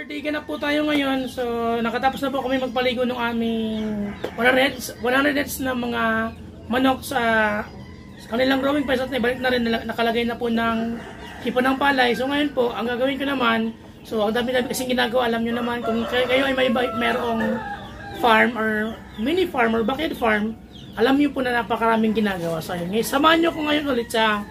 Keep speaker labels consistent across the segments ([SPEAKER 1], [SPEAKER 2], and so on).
[SPEAKER 1] Third day na po tayo ngayon. So, nakatapos na po kami magpaligo ng aming 100 heads na mga manok sa kanilang growing pails at ibalik na rin, nakalagay na po ng hipo ng palay. So, ngayon po, ang gagawin ko naman, so, ang dami-dami kasing ginagawa, alam nyo naman, kung kayo ay mayroong farm or mini farm or backyard farm, alam nyo po na napakaraming ginagawa sa inyo. Samahan nyo ko ngayon ulit sa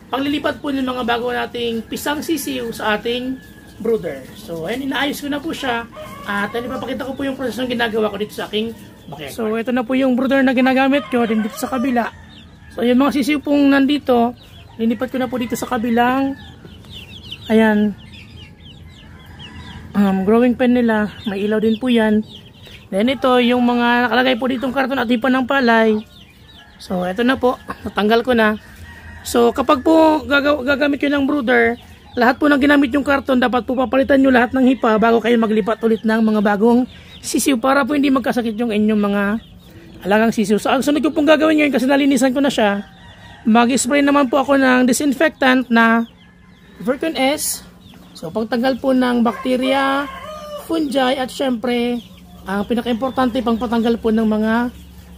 [SPEAKER 1] paglilipat po ng mga bago nating pisang sisiw sa ating brooder. So, ayun, inaayos ko na po siya at ipapakita ko po yung prosesong ginagawa ko dito sa aking backyard. So, ito na po yung brooder na ginagamit ko din dito sa kabila. So, yung mga sisiw pong nandito, linipat ko na po dito sa kabilang, ayan, growing pen nila, may ilaw din po yan. Then ito, yung mga nakalagay po ditong karton at hipan ng palay. So, ito na po, natanggal ko na. So, kapag po gagamit nyo ng brooder, lahat po ng ginamit yung karton, dapat po papalitan nyo lahat ng hipa bago kayo maglipat ulit ng mga bagong sisiw para po hindi magkasakit yung inyong mga alagang sisiw. So, ang sunod ko pong gagawin ngayon kasi nalinisan ko na siya, mag-spray naman po ako ng disinfectant na Vercon S. So, pagtanggal po ng bacteria, fungi at syempre, ang pinaka-importante pang patanggal po ng mga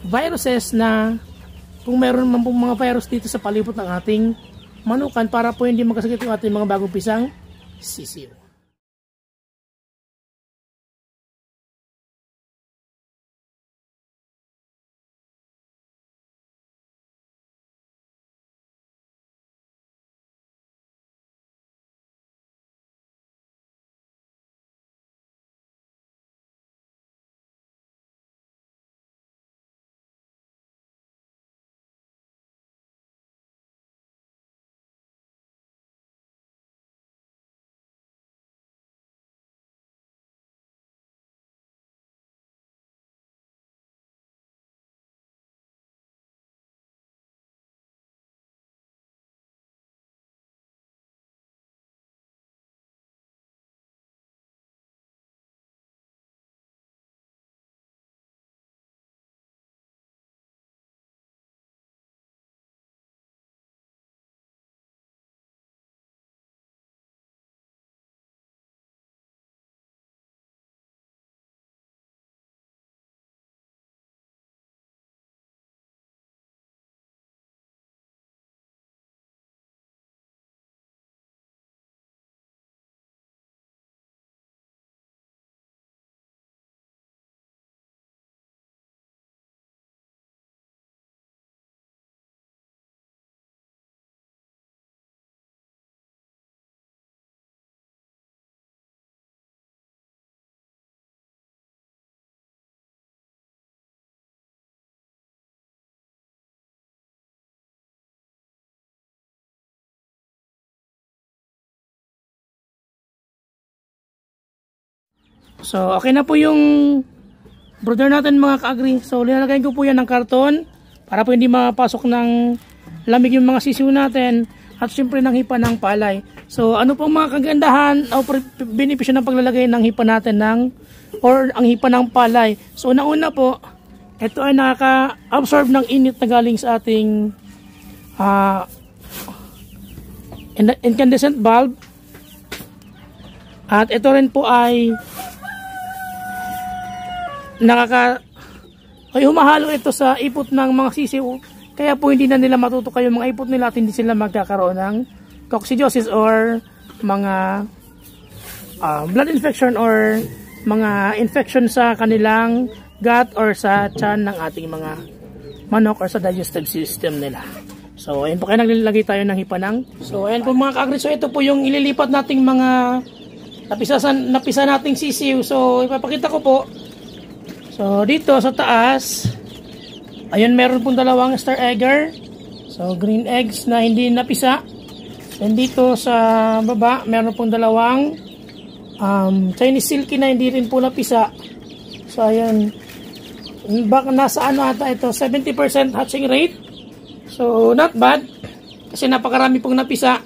[SPEAKER 1] viruses na kung meron man pong mga virus dito sa palibot ng ating manukan para po hindi magkasakit yung ating mga bagong pisang sisiw. So, okay na po yung brooder natin mga ka-agri. So, linalagay ko po yan ng karton para po hindi mapasok ng lamig yung mga sisiw natin at syempre ng hipa ng palay. So, ano pong mga kagandahan o benepisyo ng paglalagay ng hipa natin or ang hipa ng palay. So, una po, ito ay nakaka-absorb ng init na galing sa ating incandescent bulb. At ito rin po ay humahalo ito sa ipot ng mga sisiw, kaya po hindi na nila matutok yung mga ipot nila at hindi sila magkakaroon ng coccidiosis or mga blood infection or mga infection sa kanilang gut or sa tiyan ng ating mga manok or sa digestive system nila. So ayun po, kaya naglalagay tayo ng hipa ng. So ayun po mga ka-agri, so ito po yung ililipat nating mga napisa nating sisiw. So ipapakita ko po. So, dito sa taas, ayun, meron pong dalawang star egger. So, green eggs na hindi napisa. And dito sa baba, meron pong dalawang Chinese silky na hindi rin po napisa. So, ayun, nasa ata ito, 70% hatching rate. So, not bad. Kasi napakarami pong napisa.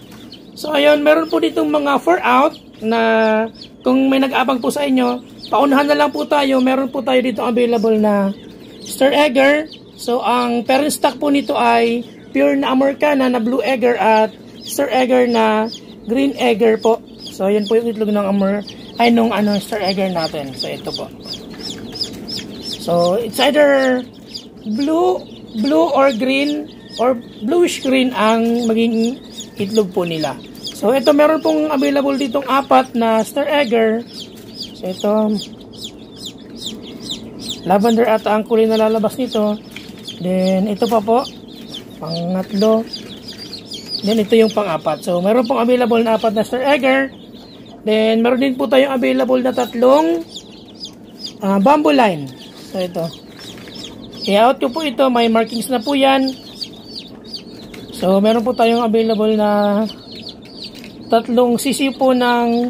[SPEAKER 1] So, ayun, meron po ditong mga 4 out na kung may nag-abang po sa inyo, paunahan na lang po tayo. Meron po tayo dito available na star egger. So, ang parent stock po nito ay pure na Americana na blue egger at star egger na green egger po. So, ayan po yung itlog ng ay nung Star Egger natin. So ito po. So it's either blue or green or bluish green ang maging itlog po nila. So ito, meron pong available ditong 4 na Star Egger. So ito, lavender ata ang kulay na lalabas nito. Then ito pa po, pangatlo. Then ito yung pang-4. So meron pong available na 4 na Star Egger. Then meron din po tayong available na 3 bamboo line. So ito, i-out ko po ito, may markings na po yan. So meron po tayong available na 3 sisiw po ng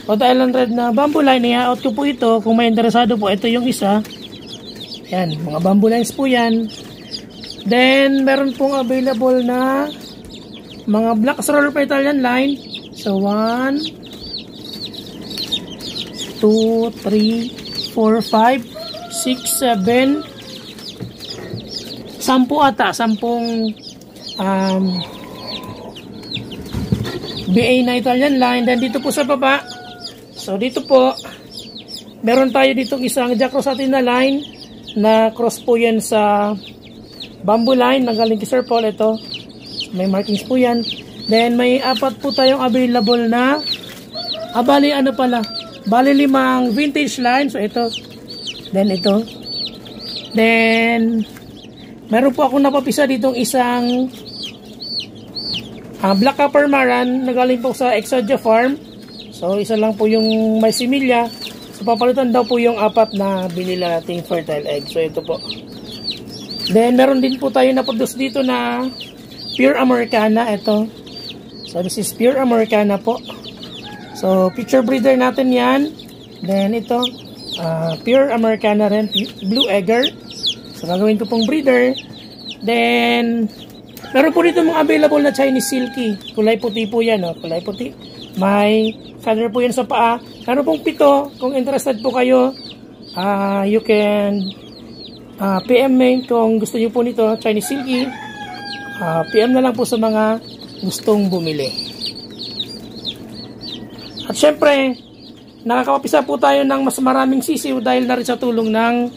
[SPEAKER 1] Rhode Island Red na bamboo line. I-out ko po ito kung may interesado po. Ito yung isa. Ayan, mga bamboo lines po yan. Then meron pong available na mga black roller pa Italian line. So 1 2, 3, 4, 5, 6, 7, 10 ata, 10 BA na Italian line. Then dito po sa baba, so dito po meron tayo ditong isang Jack Rosatina line na cross po yan sa bamboo line na galing kay Sir Paul. Ito, may markings po yan. Then may 4 po tayong available na bali 5 vintage line. So ito, then ito, then meron po ako napapisa ditong isang Black Copper Maran na galing po sa Exodia Farm. So isa lang po yung may similya. So papalitan daw po yung 4 na binila nating fertile egg. So ito po. Then meron din po tayo na-produce dito na Pure Americana. Ito, so this is Pure Americana po. So picture breeder natin yan. Then ito, Pure Americana rin, Blue Egger. So gagawin ko pong breeder. Then meron po dito mga available na Chinese Silky. Kulay puti po yan, kulay puti. May feather po yan sa paa. Meron pong 7. Kung interested po kayo, you can PM me kung gusto niyo po nito, Chinese Silky. PM na lang po sa mga gustong bumili. At syempre, nakakapisa po tayo ng mas maraming sisiw dahil na rin sa tulong ng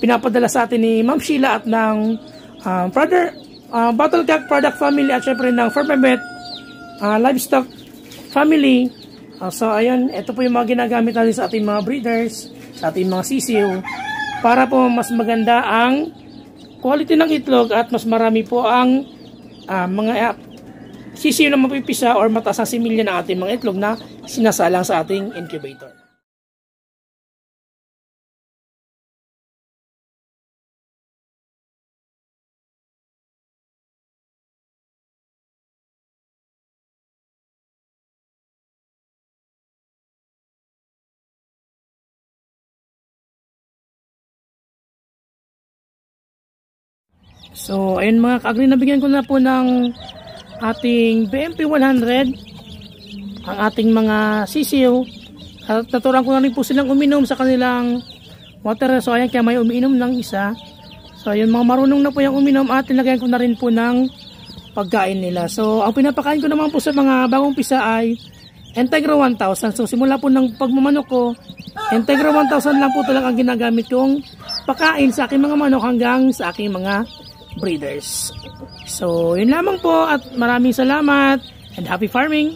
[SPEAKER 1] pinapadala sa atin ni Ma'am Sheila at ng Battlecock Product Family at syempre ng Firmament Livestock Family. So ayun, ito po yung mga ginagamit natin sa ating mga breeders, sa ating mga sisiw, para po mas maganda ang quality ng itlog at mas marami po ang mga sisiw na mapipisa or mataas ang similya ng ating mga itlog na sinasalang sa ating incubator. So ayun mga ka-agri, nabigyan ko na po ng ating BMP 100 ang ating mga sisiw at naturuan ko na rin po silang uminom sa kanilang water. So ayan, kaya may umiinom ng isa. So ayun, mga marunong na po yung uminom at nilagyan ko na rin po ng pagkain nila. So ang pinapakain ko naman po sa mga bagong pisa ay Integra 1000. So simula po ng pagmamanok ko, Integra 1000 lang po talaga ang ginagamit kong pakain sa aking mga manok hanggang sa aking mga breeders. So yun lamang po at maraming salamat and happy farming!